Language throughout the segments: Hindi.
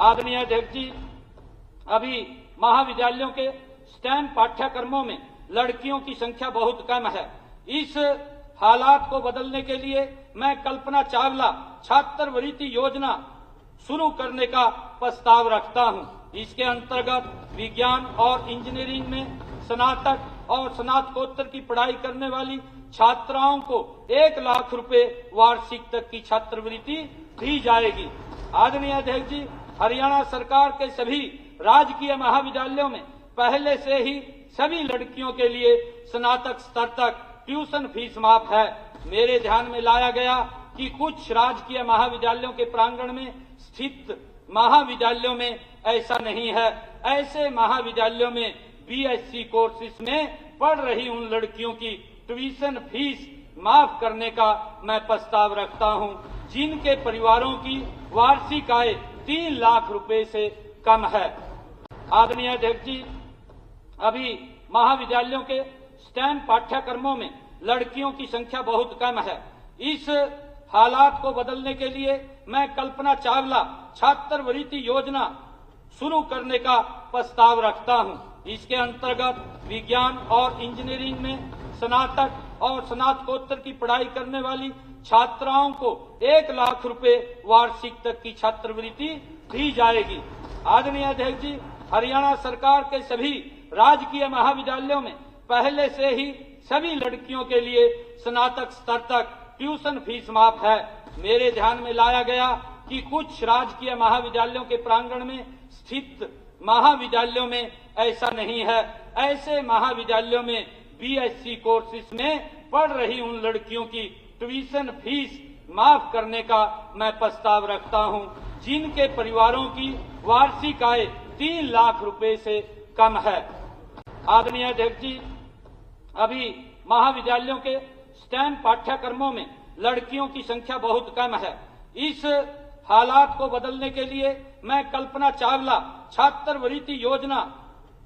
आदरणीय अध्यक्ष जी, अभी महाविद्यालयों के स्टेम पाठ्यक्रमों में लड़कियों की संख्या बहुत कम है। इस हालात को बदलने के लिए मैं कल्पना चावला छात्रवृत्ति योजना शुरू करने का प्रस्ताव रखता हूं। इसके अंतर्गत विज्ञान और इंजीनियरिंग में स्नातक और स्नातकोत्तर की पढ़ाई करने वाली छात्राओं को 1 लाख रुपए वार्षिक तक की छात्रवृत्ति दी जाएगी। आदरणीय अध्यक्ष जी, हरियाणा सरकार के सभी राजकीय महाविद्यालयों में पहले से ही सभी लड़कियों के लिए स्नातक स्तर तक ट्यूशन फीस माफ है। मेरे ध्यान में लाया गया कि कुछ राजकीय महाविद्यालयों के प्रांगण में स्थित महाविद्यालयों में ऐसा नहीं है। ऐसे महाविद्यालयों में बीएससी कोर्सेज में पढ़ रही उन लड़कियों की ट्यूशन फीस माफ करने का मैं प्रस्ताव रखता हूं, जिनके परिवारों की वार्षिक आय 3 लाख रुपए से कम है। आदरणीय अध्यक्ष जी, अभी महाविद्यालयों के स्टेम पाठ्यक्रमों में लड़कियों की संख्या बहुत कम है। इस हालात को बदलने के लिए मैं कल्पना चावला छात्रवृत्ति योजना शुरू करने का प्रस्ताव रखता हूं। इसके अंतर्गत विज्ञान और इंजीनियरिंग में स्नातक और स्नातकोत्तर की पढ़ाई करने वाली छात्राओं को 1 लाख रुपए वार्षिक तक की छात्रवृत्ति दी जाएगी। आदरणीय अध्यक्ष जी, हरियाणा सरकार के सभी राजकीय महाविद्यालयों में पहले से ही सभी लड़कियों के लिए स्नातक स्तर तक ट्यूशन फीस माफ है। मेरे ध्यान में लाया गया कि कुछ राजकीय महाविद्यालयों के प्रांगण में स्थित महाविद्यालयों में ऐसा नहीं है। ऐसे महाविद्यालयों में बीएससी कोर्सेज में पढ़ रही उन लड़कियों की ट्यूशन फीस माफ करने का मैं प्रस्ताव रखता हूं, जिनके परिवारों की वार्षिक आय 3 लाख रुपए से कम है। आदरणीय अध्यक्ष जी, अभी महाविद्यालयों के स्टेम पाठ्यक्रमों में लड़कियों की संख्या बहुत कम है। इस हालात को बदलने के लिए मैं कल्पना चावला छात्रवृत्ति योजना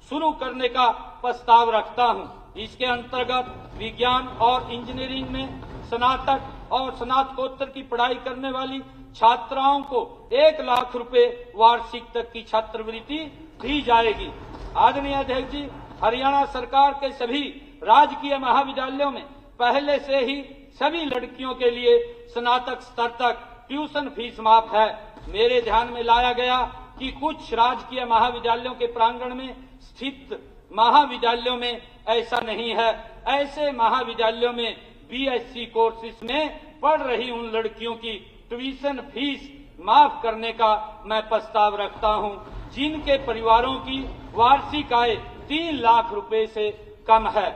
शुरू करने का प्रस्ताव रखता हूं। इसके अंतर्गत विज्ञान और इंजीनियरिंग में स्नातक और स्नातकोत्तर की पढ़ाई करने वाली छात्राओं को 1 लाख रुपए वार्षिक तक की छात्रवृत्ति दी जाएगी। आदरणीय अध्यक्ष जी, हरियाणा सरकार के सभी राजकीय महाविद्यालयों में पहले से ही सभी लड़कियों के लिए स्नातक स्तर तक ट्यूशन फीस माफ है। मेरे ध्यान में लाया गया कि कुछ राजकीय महाविद्यालयों के प्रांगण में स्थित महाविद्यालयों में ऐसा नहीं है। ऐसे महाविद्यालयों में बीएससी कोर्सेज में पढ़ रही उन लड़कियों की ट्यूशन फीस माफ करने का मैं प्रस्ताव रखता हूं, जिनके परिवारों की वार्षिक आय 3 लाख रुपए से कम है।